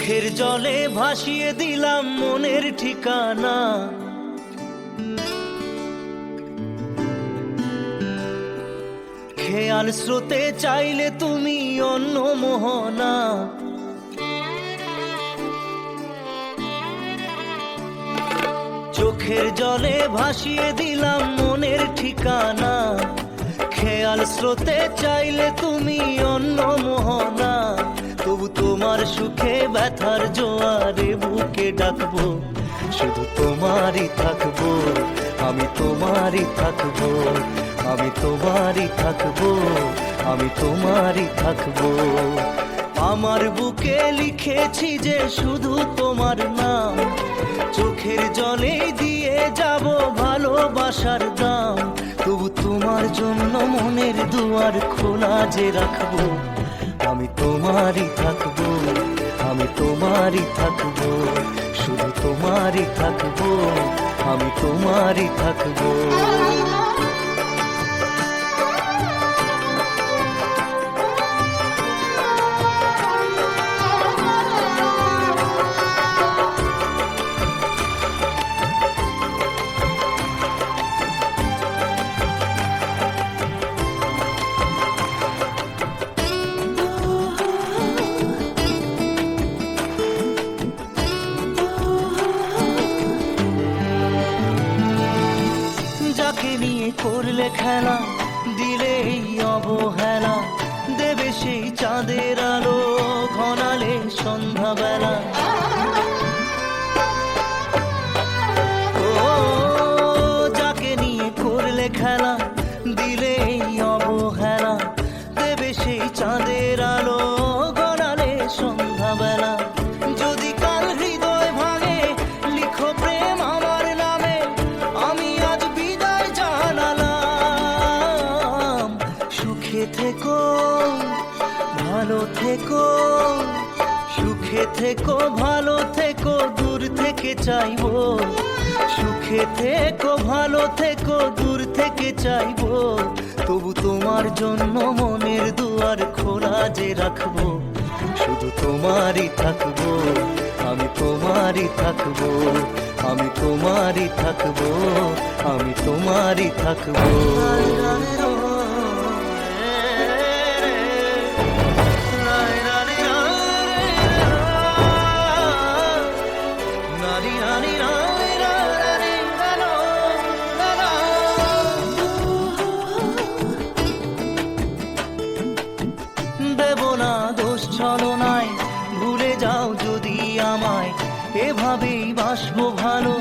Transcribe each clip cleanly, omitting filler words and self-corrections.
চোখের জলে ভাসিয়ে দিলাম মনের ঠিকানা। খেয়াল স্রোতে চাইলে তুমি অন্য মোহনা। চোখের জলে ভাসিয়ে দিলাম মনের ঠিকানা। খেয়াল স্রোতে চাইলে তুমি অন্য মোহনা। তবু তোমার সুখে ব্যথার জোয়ারে বুকে ডাকবো, শুধু তোমারই থাকবো, আমি তোমারই থাকবো, আমি তোমারই থাকবো, আমি তোমারই থাকবো। আমার বুকে লিখেছি যে শুধু তোমার নাম, চোখের জলে দিয়ে যাব ভালোবাসার দাম। তবু তোমার জন্য মনের দুয়ার খোলা যে রাখবো, আমি তোমারই থাকবো, আমি তোমারই থাকবো, শুধু তোমারই থাকবো, আমি তোমারই থাকবো। যাকে নিয়ে করলে খেলা, দিলে এই অবহেলা, দেবে সেই চাঁদের আলো ঘনালে সন্ধ্যাবেলা। ও যাকে নিয়ে করলে খেলা, দিলে এই অবহেলা, দেবে সেই চাঁদের আলো ঘনালে সন্ধ্যাবেলা। যদি কাল হৃদয় ভাঙে লিখো প্রেম আমার নামে, আমি আজ বিদায় জানালাম। সুখে থেকো, ভালো থেকো, সুখে থেকো, ভালো থেকো, দূর থেকে চাইবো। সুখে থেকো, ভালো থেকো, দূর থেকে চাইবো। তবু তোমার জন্য মনের দুয়ার খোলা যে রাখবো, শুধু তোমারই থাকবো, আমি তোমারই থাকবো, আমি তোমারই থাকবো, আমি তোমারই থাকবো। দেব না দোষ ছলনায়, ভুলে যাও যদি আমায়, এভাবেই বাসবো ভালো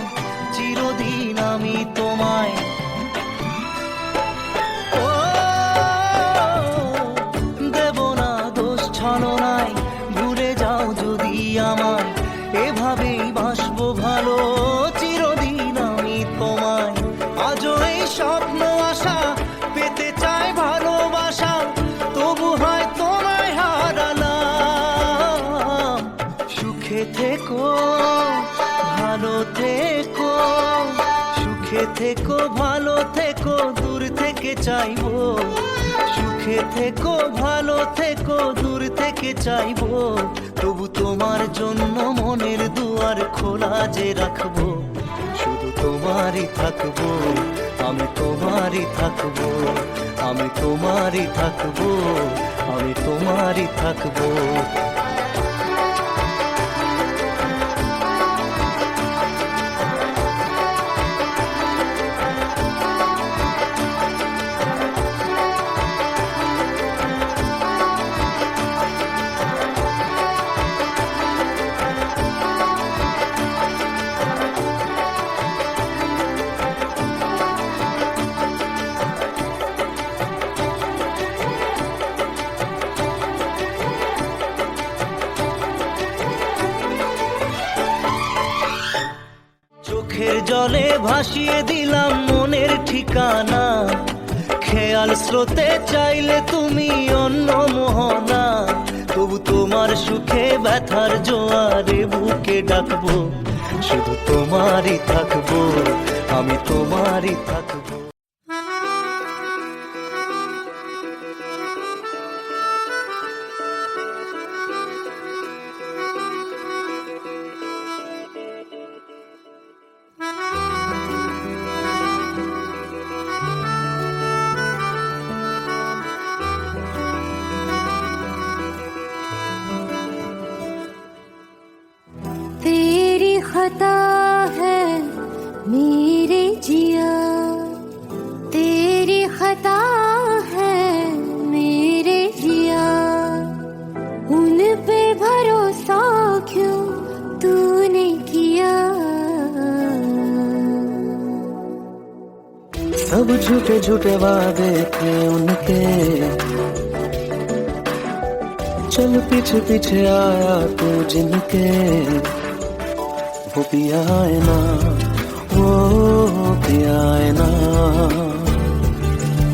চিরদিন আমি তোমায়। ও দেব না দোষ ছলনায়, ভুলে যাও যদি আমায়, এভাবেই বাসবো ভালো চিরদিন আমি তোমায়। আজও এই স্বপ্ন আশা পেতে চাই ভালোবাসা, তবু হয় তোমায় হারালাম। সুখে থেকো, ভালো থেকো, সুখে থেকো, ভালো থেকো, দূর থেকে চাইবো। সুখে থেকো, ভালো থেকো, দূর থেকে চাইবো। তবু তোমার জন্য মনের দুয়ার খোলা যে রাখবো, শুধু তোমারই থাকবো, আমি তোমারই থাকবো, আমি তোমারই থাকবো, আমি তোমারই থাকবো। চোখের জলে ভাসিয়ে দিলাম মনের ঠিকানা। খেয়াল স্রোতে চাইলে তুমি অন্য মোহনা। তবু তোমার সুখে ব্যথার জোয়ারে বুকে ডাকবো, শুধু তোমারই থাকবো, আমি তোমারই থাকবো। खता है मेरे जिया, तेरी खता है मेरे जिया, उन पे भरोसा क्यों तूने किया। सब झूठे झूठे वादे थे उनके, चल पीछे पीछे आया तू जिनके, वो पिया है ना, वो पिया है ना,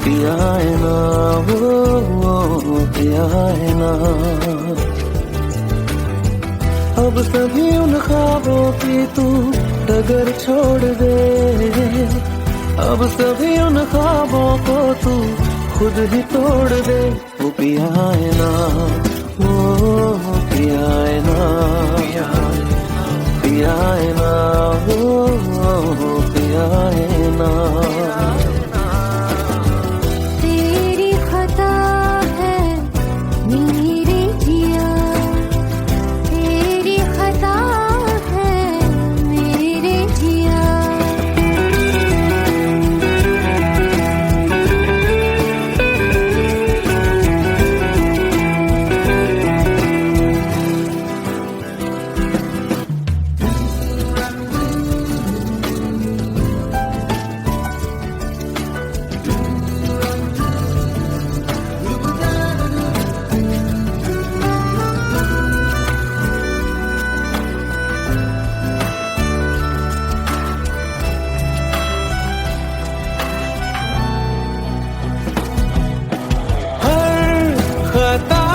पिया है ना, वो पिया है ना। अब सभी उन ख्वाबों की तू डगर छोड़ दे, अब सभी उन ख्वाबों को तू खुद ही तोड़ दे। वो पिया है ना, वो पिया है ना, पिया है ना, वो पिया है ना। तेरी खता है मेरे जिया, तेरी खता है मेरे जिया। खता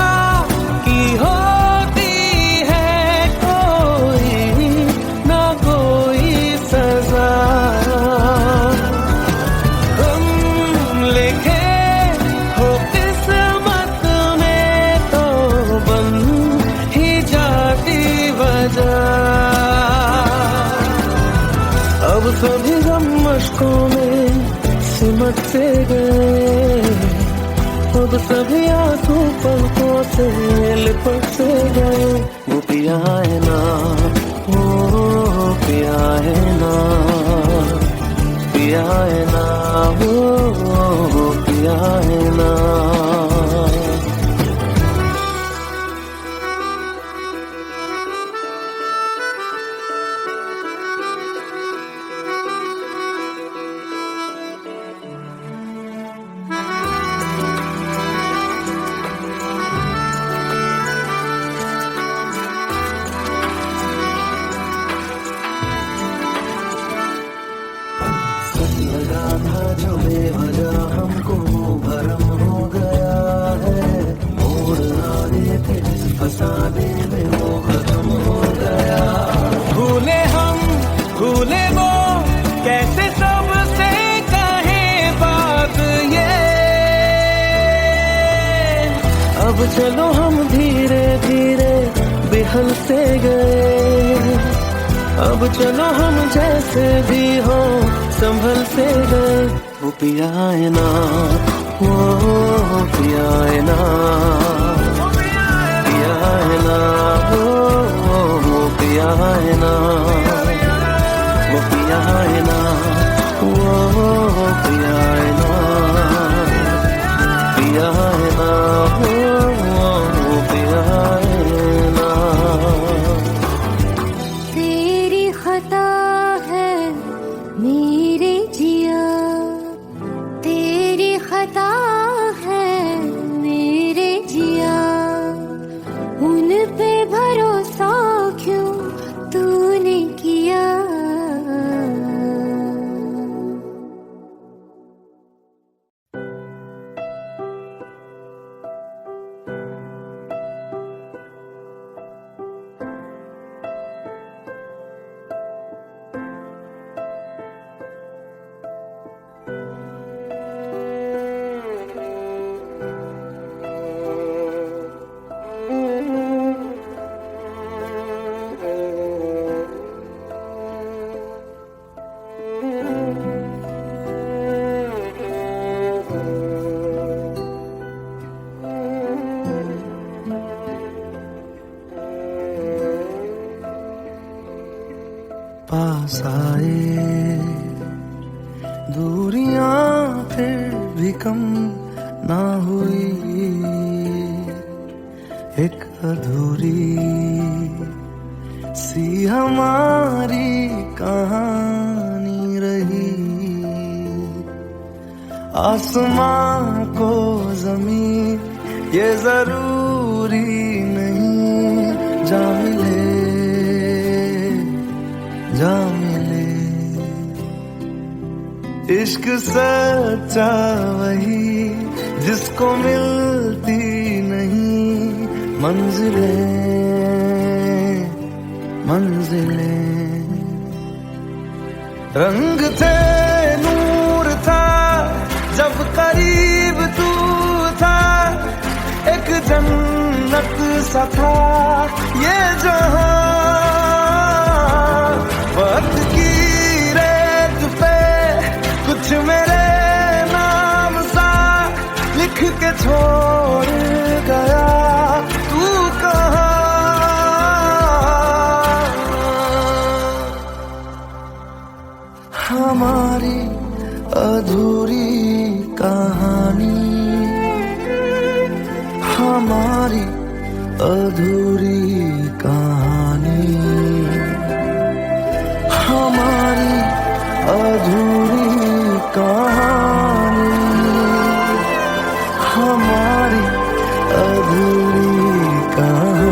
की होती है कोई ना कोई सजा, हम लिखे हो किस्मत में तो बन ही जाती वजह। अब सभी गम मशकों में सिमट से गए, अब सभी आंसू पलकों से लिपट से गए। वो पिया है ना, वो पिया है ना, पिया है ना, वो पिया है ना। लगा था जो बेवजह हमको भरम हो गया है, मोड़ आने थे जिस फसाने में वो खत्म हो गया। भूले हम भूले वो कैसे सबसे कहे बात ये, अब चलो हम धीरे धीरे बिहल से गए, अब चलो हम जैसे भी हो संभल से गए। वो पिया है ना, वो पिया है ना, पिया है ना, वो पिया है ना, वो पिया है ना, वो पिया है ना, पिया है ना, वो पिया है ना। तेरी खता है मेरे जिया, तेरी खता है मेरे जिया, उन पे भरोसा क्यों तूने किया। साए, दूरियां फिर भी कम ना हुई, एक अधूरी सी हमारी कहानी रही। आसमां को जमीन ये जरूरी नहीं, जा मिले जा मिले। इश्क सच्चा वही जिसको मिलती नहीं मंजिलें मंजिलें। रंग थे नूर था जब करीब तू था, एक जन्नत सा था ये जहां। वक्त की रेत पे कुछ मेरे नाम सा लिख के छोड़ गया, तू कहाँ? हमारी अधूरी कहानी, हमारी अधूरी कहानी, हमारी अधूरी कहानी, हमारी अधूरी कहानी।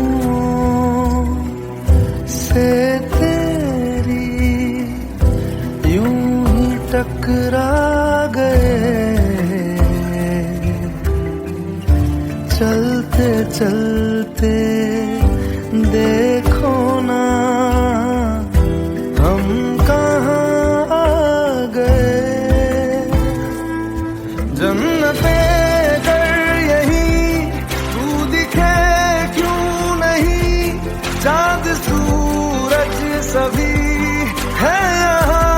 खुशबुओं से तेरी यूं ही टकरा गए, चलते चलते देखो ना हम कहाँ आ गए। जन्नते चाँद सूरज सभी है यहाँ,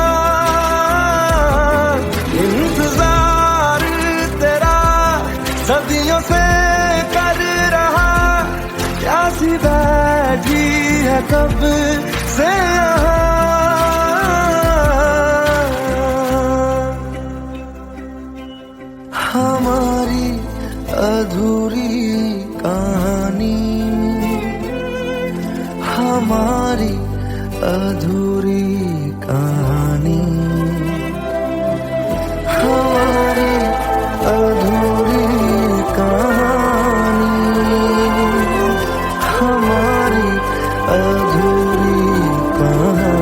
इंतजार तेरा सदियों से कर रहा, प्यासी बैठी है कब से यहाँ। हमारी अधूरी कहानी, हमारी अधूरी कहानी, हमारी अधूरी कहानी, हमारी अधूरी कहानी।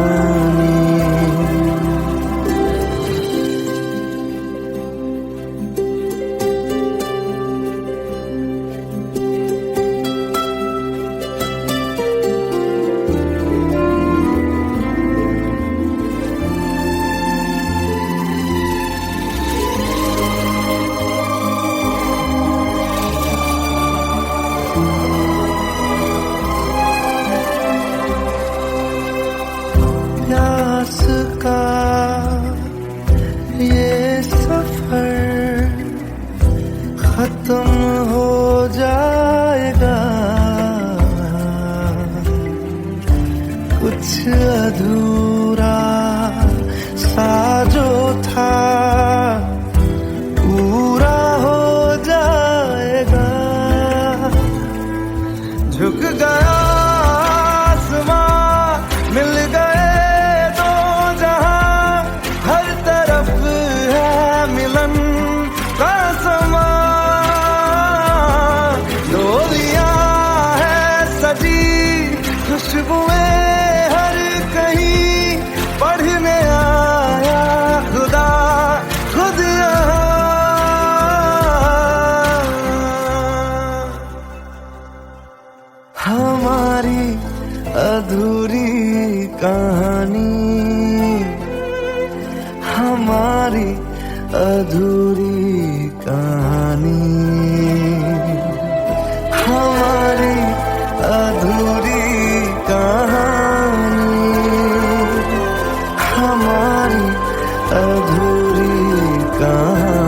अधूरी कहानी, हमारी अधूरी कहानी, हमारी अधूरी कहानी।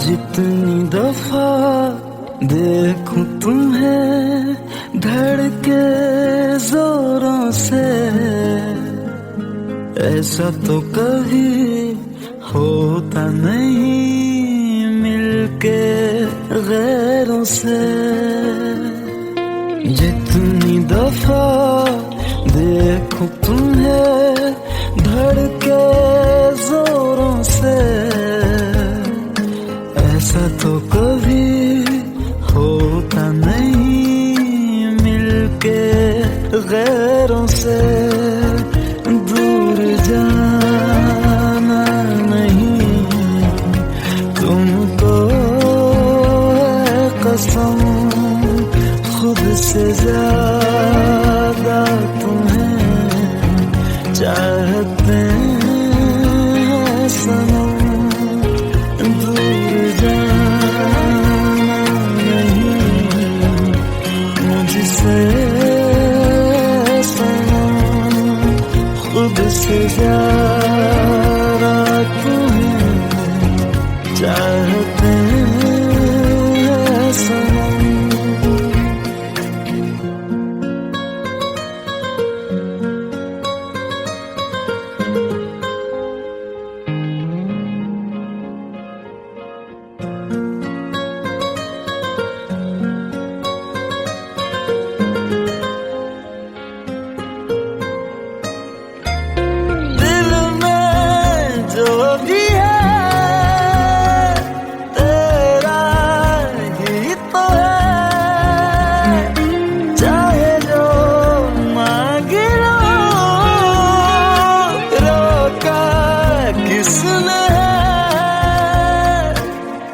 जितनी दफा देखूं तुम्हें धड़के जोरों से, ऐसा तो कभी होता नहीं मिलके गैरों से। जितनी दफा देखूं तुम्हें धड़के जोरों से, ऐसा तो कभी होता नहीं मिलके गैरों से। दूर जाना नहीं तुमको है कसम, खुद से ज्यादा तुम्हें चाहते हैं सनम। दूर जाना नहीं मुझसे सनम, खुद से ज्यादा तुम्हें चाहते हैं सनम।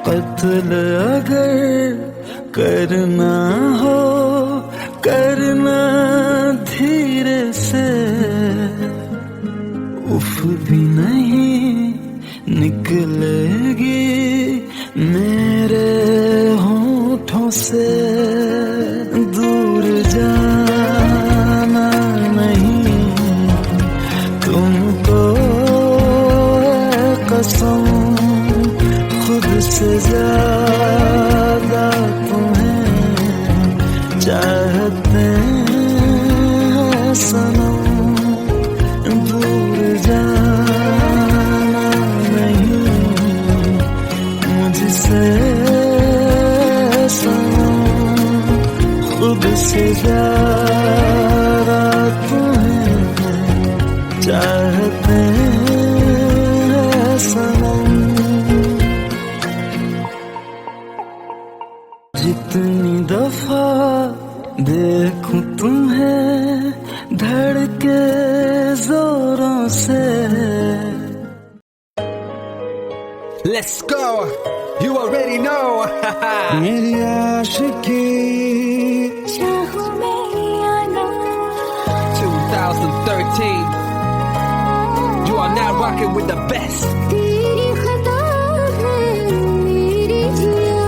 कत्ल अगर करना हो करना धीरे से, उफ भी नहीं निकलेगी मेरे होठों से। दूर जाना नहीं तुमको है कसम, खुद से ज्यादा तुम्हें चाहते हैं सनम। दूर जाना नहीं मुझसे सनम, खुद से ज्यादा तुम्हें चाहते हैं सनम। जितनी दफा देखूं तुम्हें धड़के जोरों से। Let's go, you already know. मेरी आशिकी चाहूं मैं या ना, 2013. You are now rocking with the best. तेरी खता है मेरी जिया।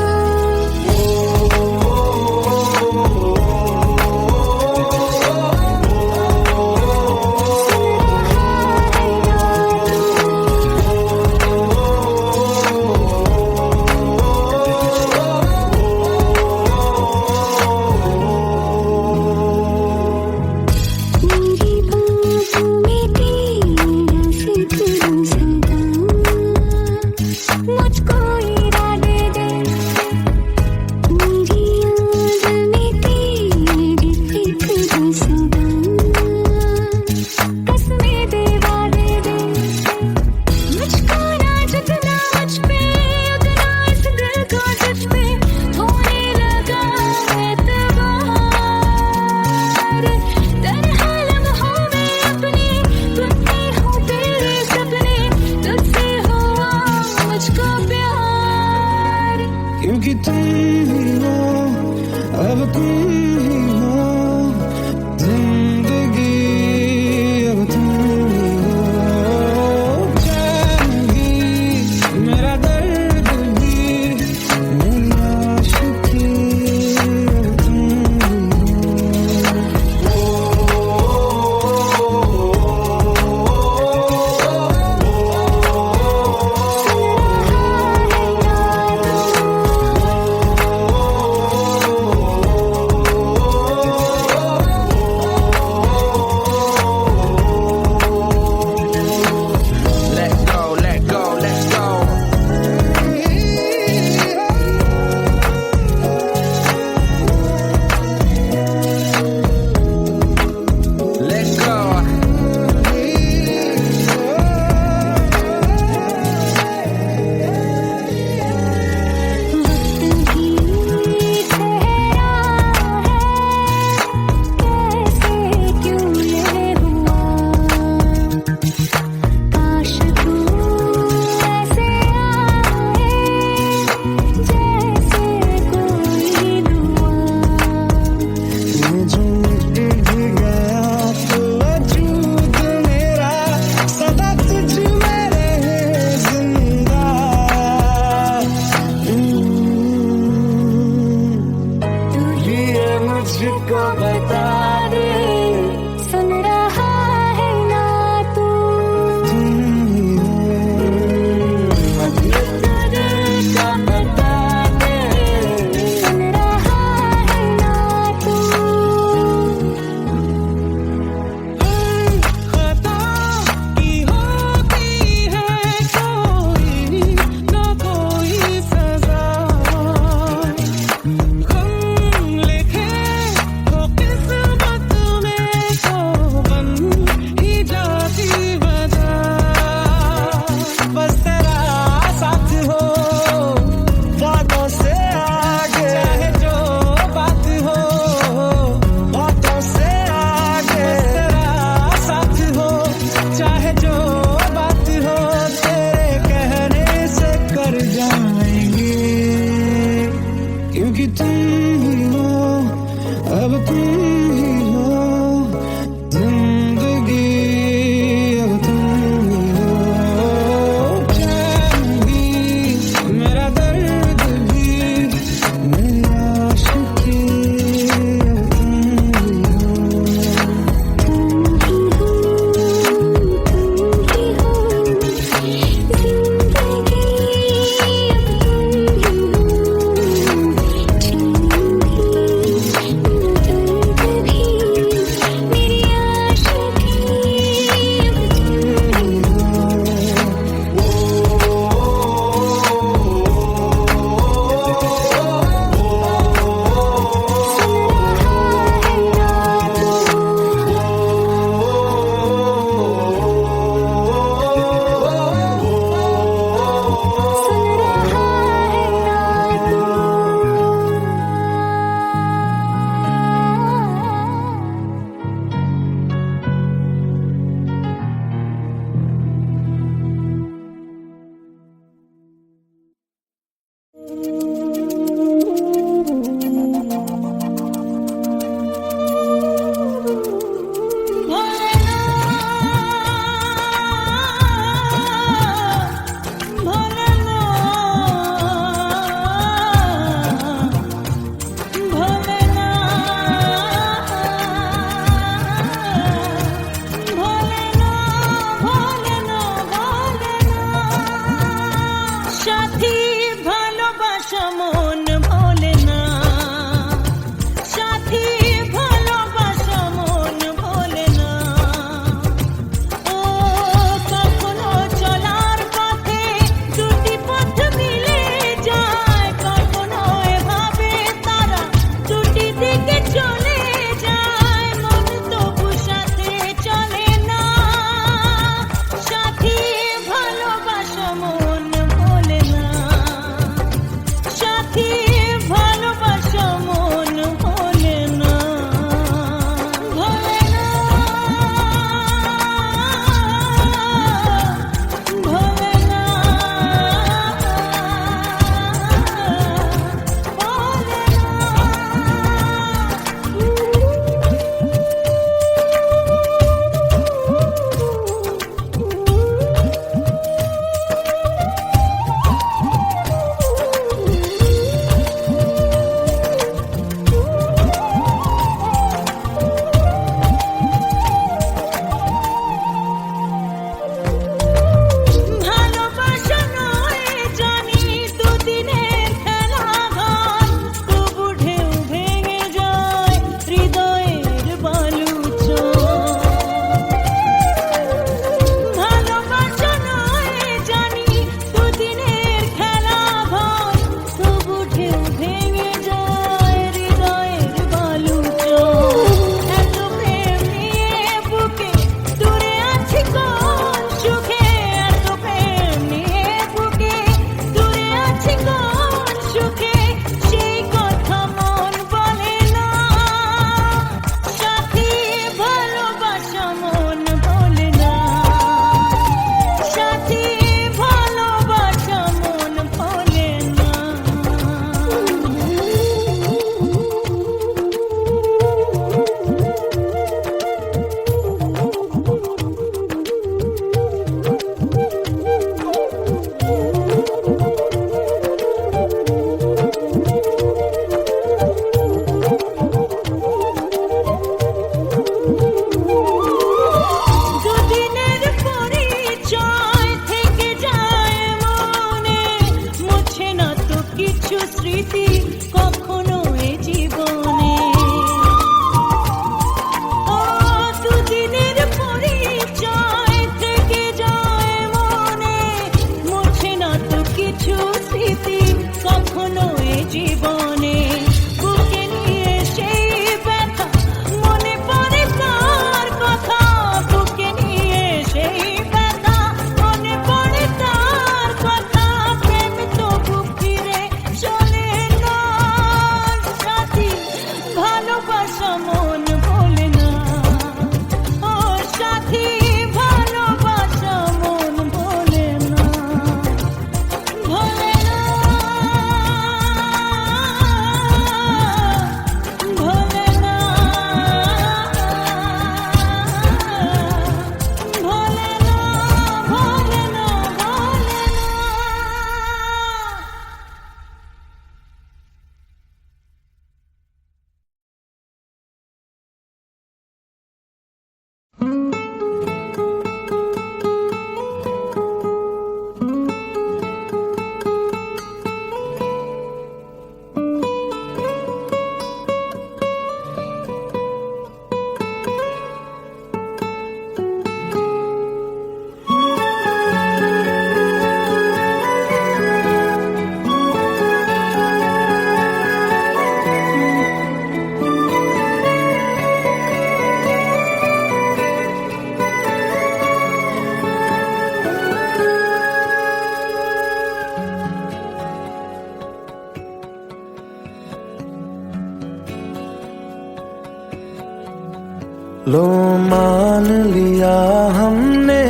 लो मान लिया हमने,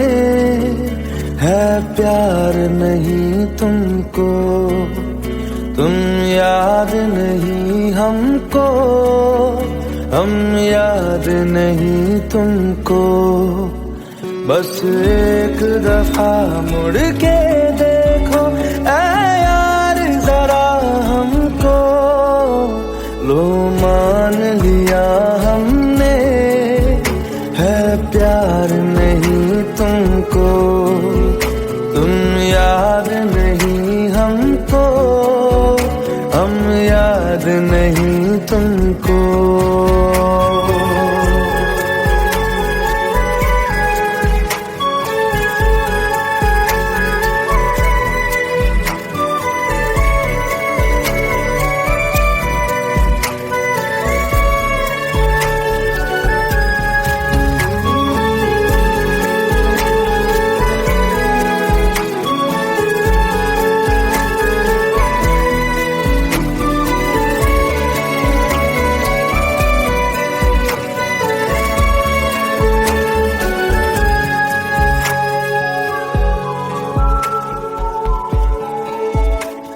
है प्यार नहीं तुमको, तुम याद नहीं हमको, हम याद नहीं तुमको। बस एक दफा मुड़ के देखो ऐ यार जरा हमको, लो मान लिया हमने, है प्यार नहीं तुमको, तुम याद नहीं हमको, हम याद नहीं तुमको।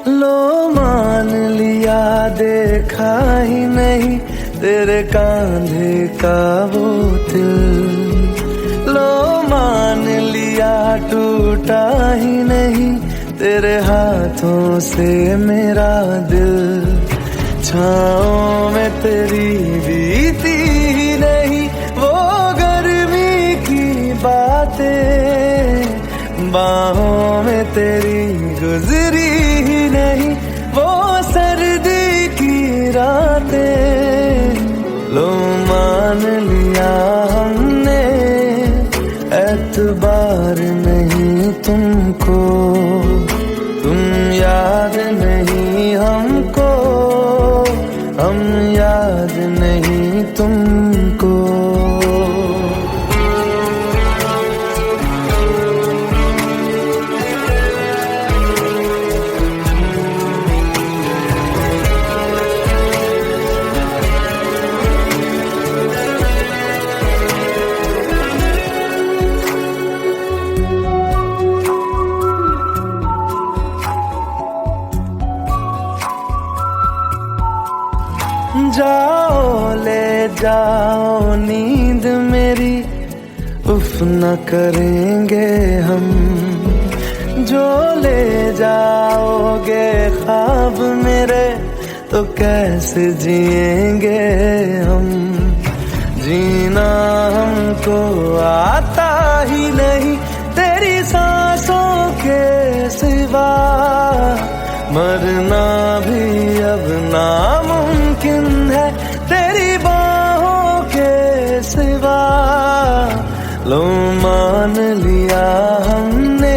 लो मान लिया देखा ही नहीं तेरे कांधे का वो दिल, लो मान लिया टूटा ही नहीं तेरे हाथों से मेरा दिल। छाँव में तेरी बीती ही नहीं वो गर्मी की बातें, बाहों में तेरी गुजरी ही नहीं वो सर्दी की रातें। लो मान लिया हमने, एतबार नहीं तुमको, तुम याद नहीं हमको, हम याद नहीं तुमको। जाओ ले जाओ नींद मेरी, उफ न करेंगे हम, जो ले जाओगे ख्वाब मेरे तो कैसे जिएंगे हम। जीना हमको आता ही नहीं तेरी सांसों के सिवा, मरना भी अब नामुमकिन है तेरी बाहों के सिवा। लो मान लिया हमने,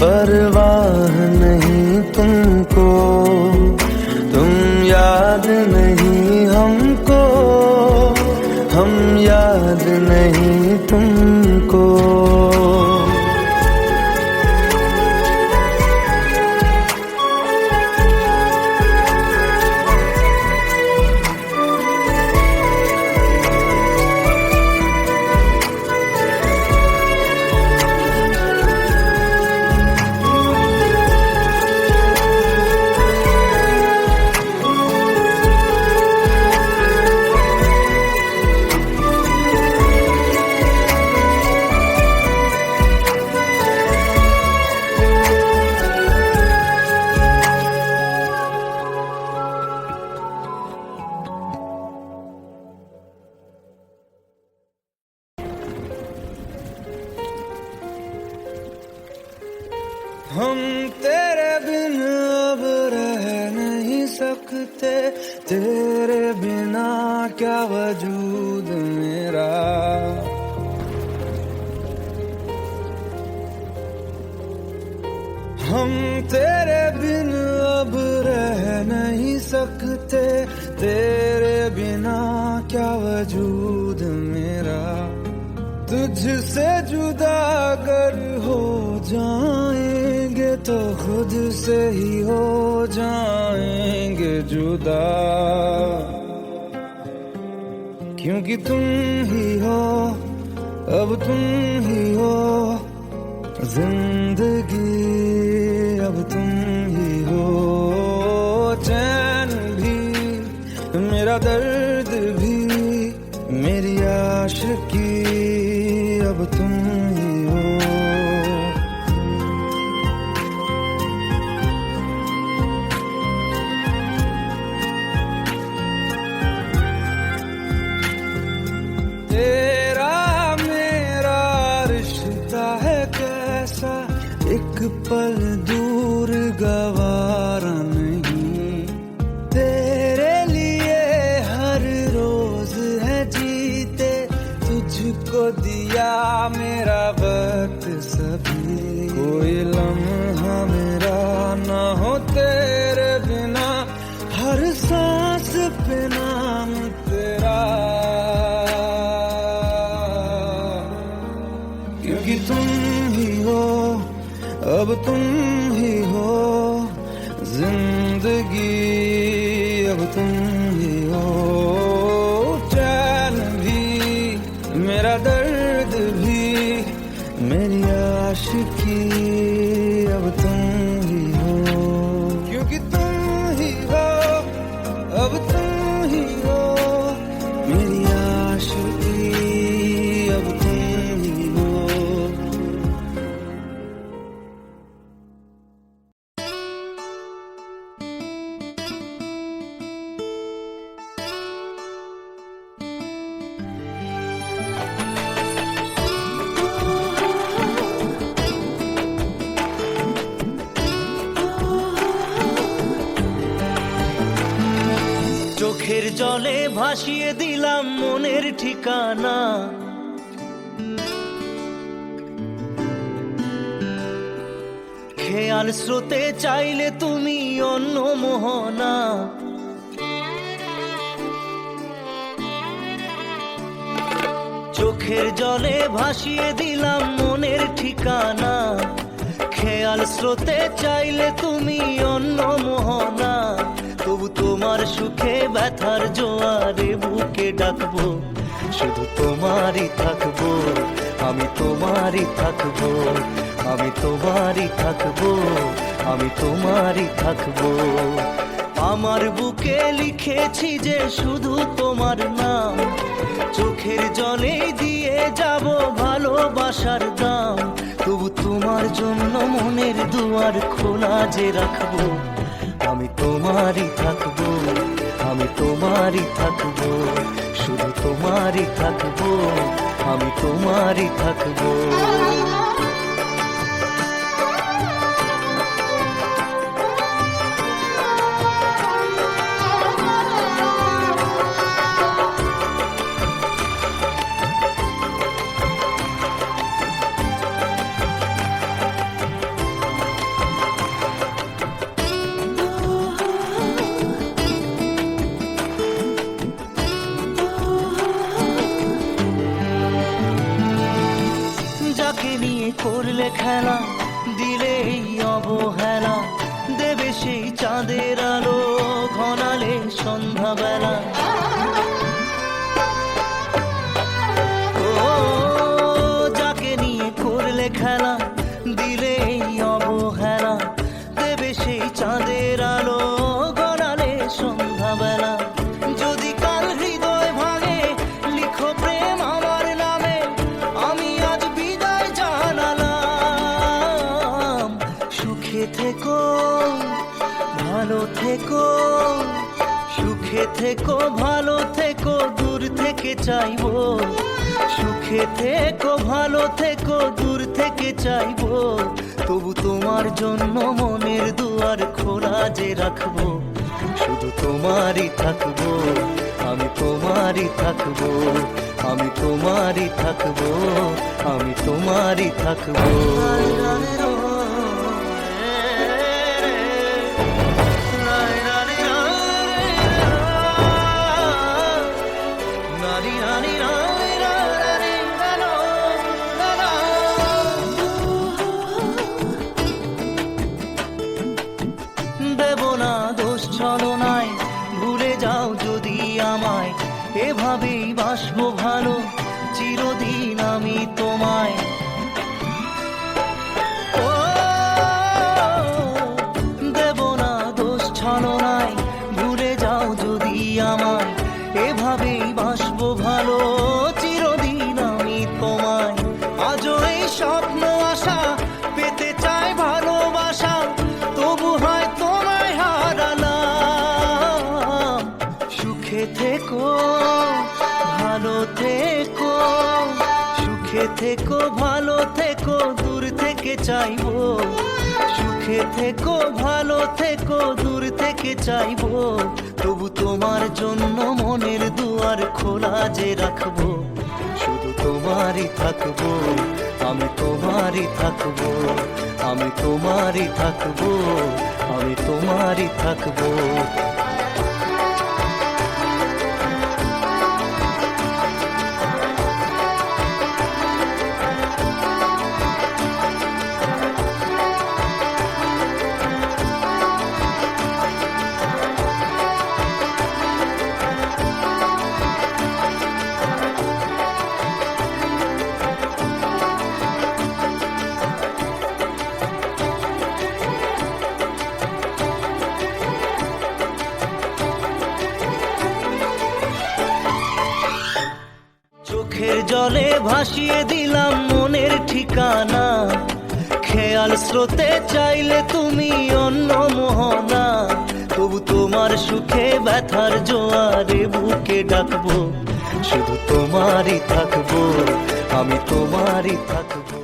परवाह नहीं तुमको, तुम याद नहीं हमको, हम याद नहीं तुमको। हम तेरे बिन अब रह नहीं सकते, तेरे बिना क्या वजूद मेरा। हम तेरे बिन अब रह नहीं सकते, तेरे बिना क्या वजूद मेरा। तुझसे जुदा अगर हो जाएंगे तो खुद से ही हो जाएंगे जुदा। क्योंकि तुम ही हो, अब तुम ही हो जिंदगी, अब तुम ही हो चैन भी, मेरा दर्द भी, मेरी आशिकी, अब तुम ही हो। तेरा मेरा रिश्ता है कैसा, एक पल दूर गवारा नहीं, तेरे लिए हर रोज है जीते, तुझको दिया मेरा वक्त सभी, कोई लम्हा मेरा ना हो तेरे बिना, हर सांस पे नाम तेरा, क्योंकि तुम ही हो, अब तुम ही हो जिंदगी, अब तुम ही हो चैन भी, मेरा दर्द भी, मेरी आशिकी, अब तुम ही हो, क्योंकि तुम ही हो, अब तुम ही हो मेरी आशिकी, अब तुम ही हो। চোখের জলে ভাসিয়ে দিলাম মনের ঠিকানা, খেয়াল স্রোতে চাইলে তুমি অন্য মোহনা, চোখের জলে ভাসিয়ে দিলাম মনের ঠিকানা, খেয়াল স্রোতে চাইলে তুমি অন্য মোহনা, তবু তোমার সুখে ব্যথার জোয়ারে বুকে ডাকবো, শুধু তোমারই থাকবো, আমি তোমারই থাকবো, আমি তোমারই থাকবো, আমি তোমারই থাকবো। আমার বুকে লিখেছি যে শুধু তোমার নাম, চোখের জলে দিয়ে যাব ভালোবাসার দাম, তবু তোমার জন্য মনের দুয়ার খোলা যে রাখবো, আমি তোমারই থাকবো, আমি তোমারই থাকবো, শুধু তোমারই থাকবো, আমি তোমারই থাকবো। যাকে নিয়ে করলে খেলা, দিলে এই অবহেলা, দেবে সেই চাঁদের আলো ঘনালে সন্ধ্যাবেলা, ও যাকে নিয়ে করলে খেলা, দিলে এই অবহেলা, দেবে সেই চাঁদের আলো ঘনালে সন্ধ্যাবেলা, যদি কাল হৃদয় ভাঙে লিখো প্রেম আমার নামে, আমি আজ বিদায় জানালাম, সুখে থেকো ভালো থেকো, সুখে থেকো ভালো থেকো, দূর থেকে চাইবো, সুখে থেকো ভালো থেকো, দূর থেকে চাইবো, তবু তোমার জন্য মনের দুয়ার খোলা যে রাখবো, শুধু তোমারই থাকবো, আমি তোমারই থাকবো, আমি তোমারই থাকবো, আমি তোমারই থাকবো। দেব না দোষ ছলনায়, ভুলে যাও যদি আমায়, এভাবেই বাসবো ভালো চিরদিন আমি তোমায়। ও দেব না দোষ ছলনায়, ভুলে যাও যদি আমায়, এভাবেই বাসবো ভালো চিরদিন আমি তোমায়। আজও এই স্বপ্ন আশা পেতে চাই ভালোবাসা, তবু হয় তোমায় হারালাম। সুখে থেকো ভালো থেকো, সুখে থেকো ভালো থেকো, দূর থেকে চাইবো। সুখে থেকো ভালো থেকো, দূর থেকে চাইবো, তবু তোমার জন্য মনের দুয়ার খোলা যে রাখবো। শুধু তোমারই থাকবো, আমি তোমারই থাকবো, আমি তোমারই থাকবো, আমি তোমারই থাকবো। চোখের জলে ভাসিয়ে দিলাম মনের ঠিকানা, খেয়াল স্রোতে চাইলে তুমি অন্য মোহনা, তবু তোমার সুখে ব্যথার জোয়ারে বুকে ডাকবো। শুধু তোমারই থাকবো, আমি তোমারই থাকবো।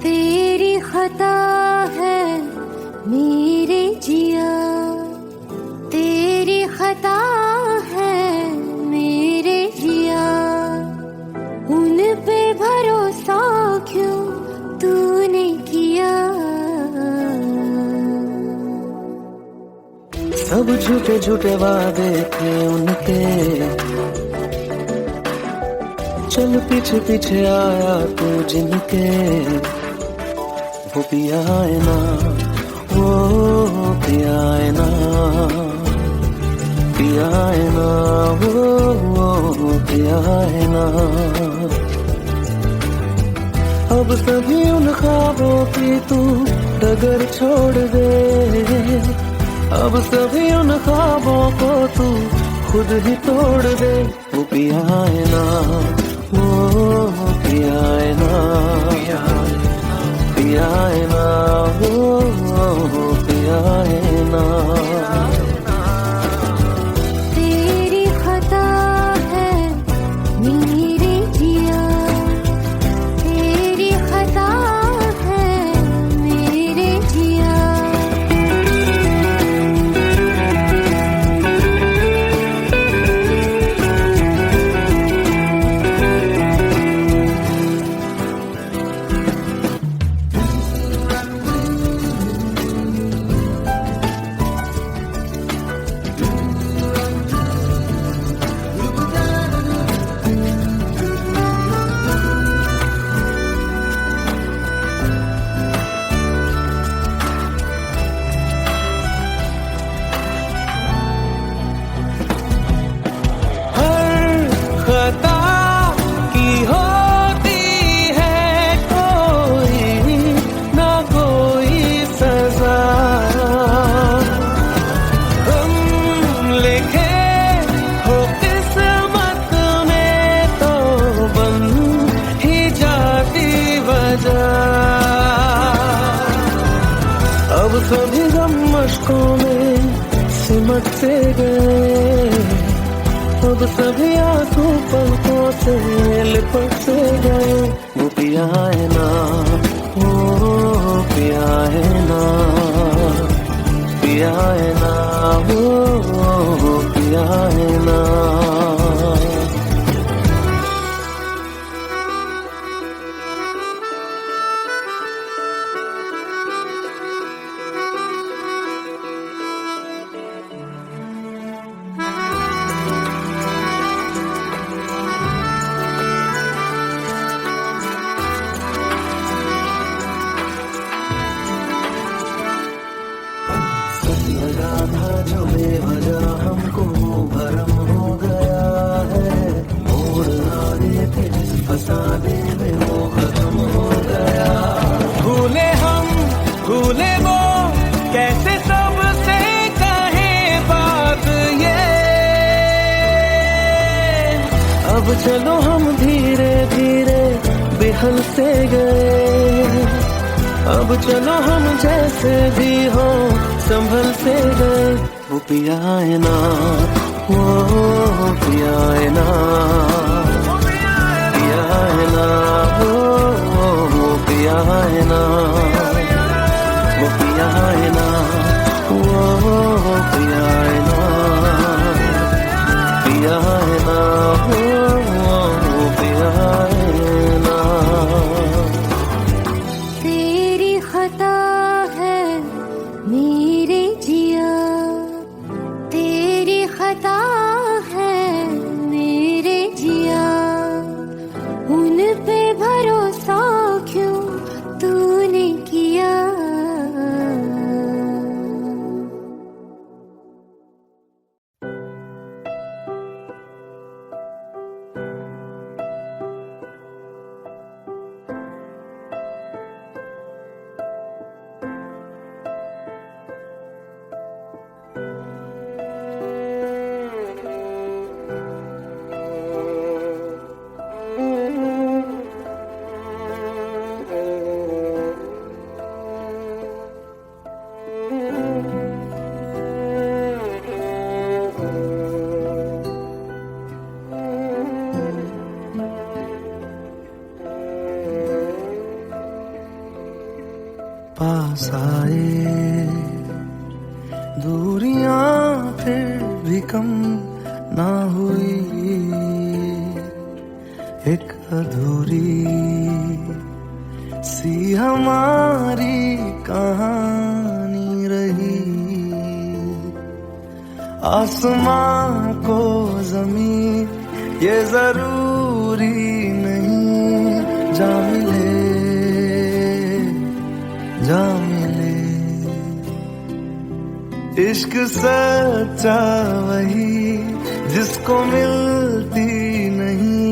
तेरी खता है मेरे जिया, तेरी खता है मेरे जिया, उन पे भरोसा क्यों तूने किया। सब झूठे झूठे वादे थे उनके, चल पीछे पीछे आया तू जिनके। वो पिया है ना, वो पिया है ना, पिया है ना, वो पिया है ना। अब सभी उन ख्वाबों की तू डगर छोड़ दे, अब सभी उन ख्वाबों को तू खुद ही तोड़ दे। वो पिया है ना, वो पिया है ना, पिया है ना, वो पिया है ना। तेरी खता है मेरे जिया, तेरी खता है मेरे जिया। खता की होती है कोई ना कोई सजा, हम लिखे हो किस्मत में तो बन ही जाती वजह। अब सभी गम मशकों में सिमट से गए, अब सभी आंसू पलकों से लिपट से गए। वो पिया है ना, वो पिया है ना, पिया है ना, वो पिया है ना। अब चलो हम धीरे धीरे बेहल से गए, अब चलो हम जैसे भी हो संभल से गए। वो पिया है ना, वो पिया है ना, पिया है ना, वो पिया है ना, वो पिया है ना, वो पिया है ना, पिया है ना, वो पिया है ना। तेरी खता है मेरे जिया, तेरी खता है मेरे जिया, उन पे भरोसा क्यों तूने किया। पास आए दूरियां फिर भी कम ना हुई, एक अधूरी सी हमारी कहानी रही। आसमां को जमीन ये जरूरी नहीं, जा मिले जा मिले। इश्क सच्चा वही जिसको मिलती नहीं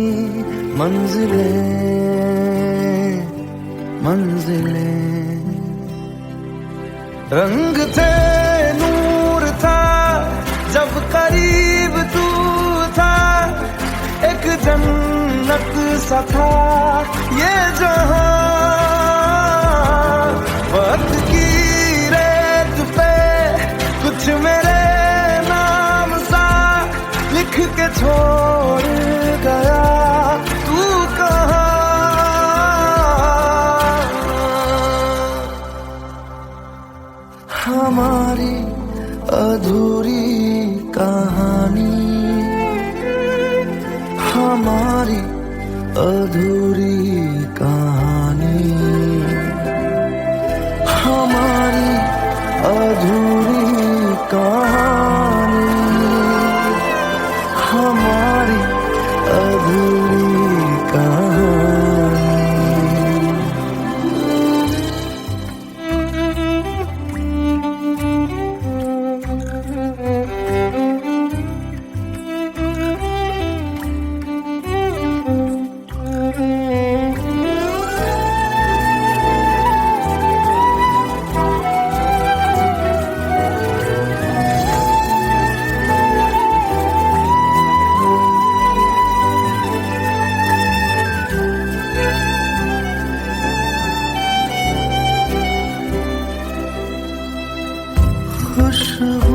मंजिलें मंजिलें। रंग थे नूर था जब करीब तू था, एक जन्नत सा था ये जहां। वक्त की रेत पे कुछ मेरे नाम सा लिख के छोड़ गया, तू कहाँ। हमारी अधूरी कहानी, हमारी अधूरी कहानी, हमारी अधूरी कहानी, हमारी अधूरी कहानी।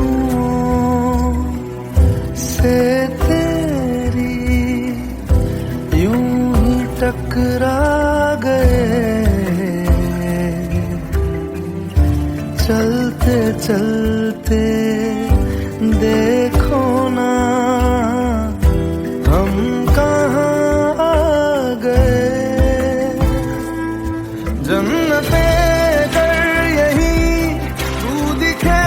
खुशबुओं से तेरी यूं ही टकरा गए, चलते चलते देखो ना हम कहाँ आ गए। जन्नते कर यही तू दिखे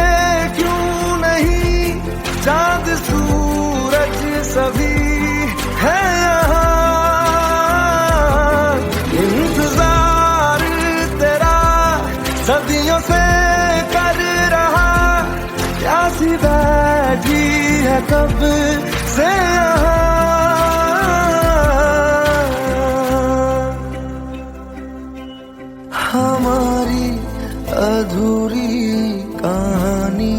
चाँद सूरज सभी है यहाँ। इंतजार तेरा सदियों से कर रहा, प्यासी बैठी है कब से यहाँ। हमारी अधूरी कहानी,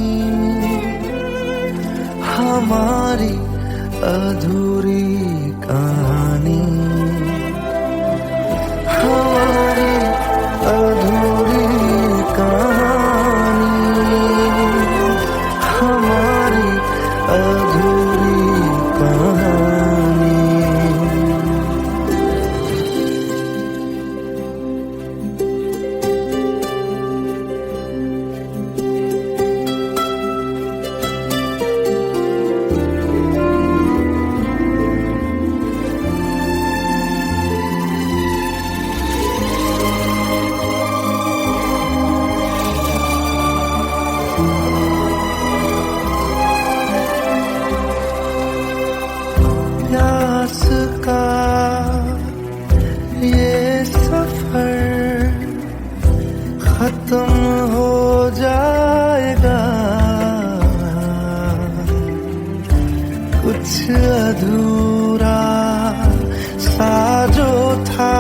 हमारी अधूरी कहानी, हमारी अधूरी कहानी, हमारी अधूरी कहानी। प्यास का ये सफर खत्म हो जाएगा, कुछ अधूरा सा जो था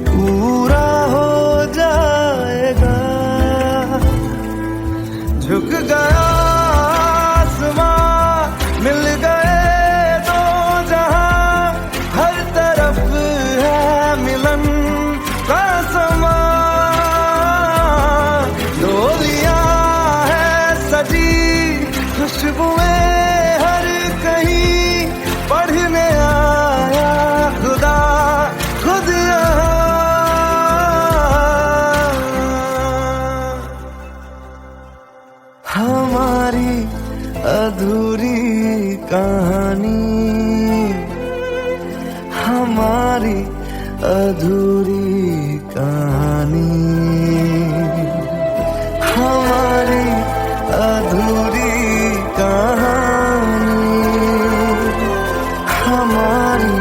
पूरा हो जाएगा। झुक गया आसमां, मिल गए दो जहां, हर तरफ है मिलन का समा। डोलियां है सजी, खुशबुएं हर कहीं, पढ़ने आया खुदा खुद यहाँ। हमारी अधूरी कहानी, हमारी अधूरी कहानी, हमारी अधूरी कहानी, हमारी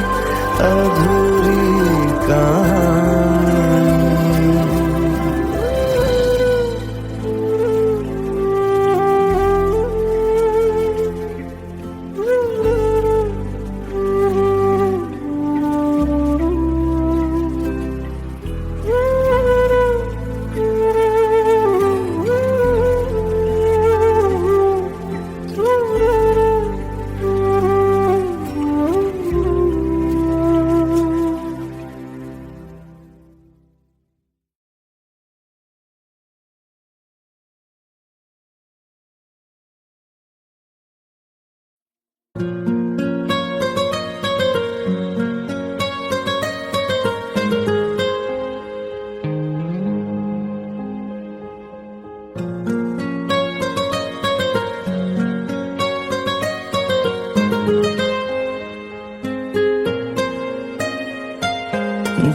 अधूरी कहानी।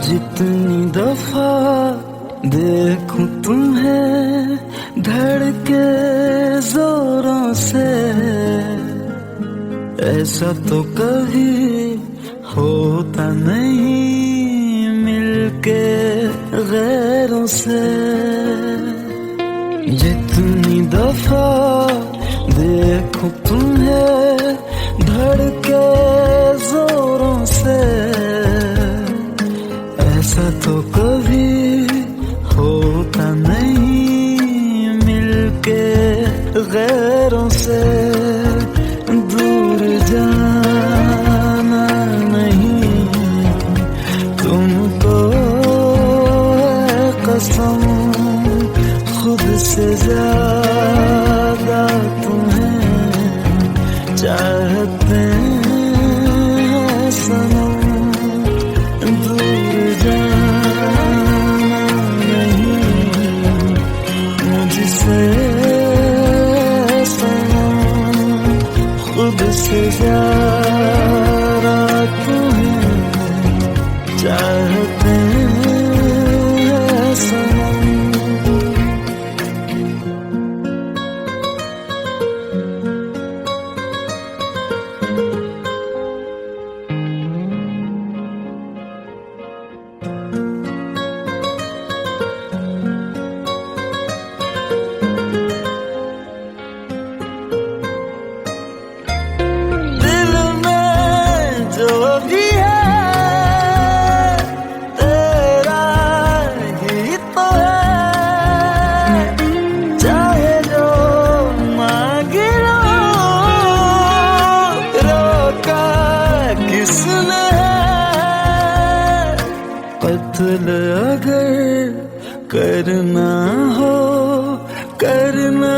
जितनी दफा देखूं तुम्हें धड़के जोरों से, ऐसा तो कभी होता नहीं मिलके गैरों से। जितनी दफा देखूं तुम्हें धड़के जोरों से, ऐसा तो कभी होता नहीं मिलके गैरों से। दूर जाना नहीं तुमको है कसम, खुद से ज्यादा तुम्हें चाहते हैं सनम। दूर जाना नहीं मुझसे सनम, खुद से ज्यादा तुम्हें चाहते हैं सनम। कातिल अगर करना हो करना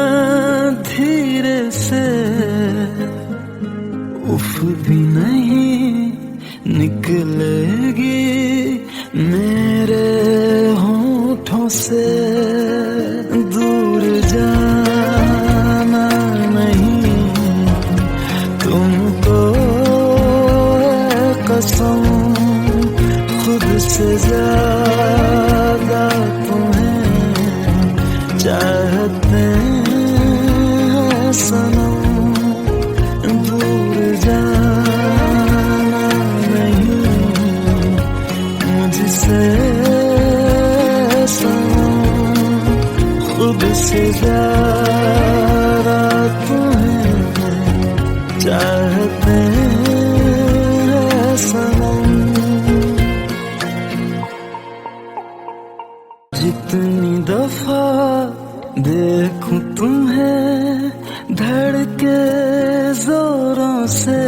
धीरे से, उफ भी नहीं निकलेगी मेरे होठों से। दूर जाना नहीं तुमको कसम, खुद से ज्यादा तुम्हें चाहते हैं सनम। दूर जाना नहीं मुझसे सनम, खुद से ज्यादा तुम्हें चाहते हैं सनम। जितनी दफा देखूं तुम्हें धड़के जोरों से,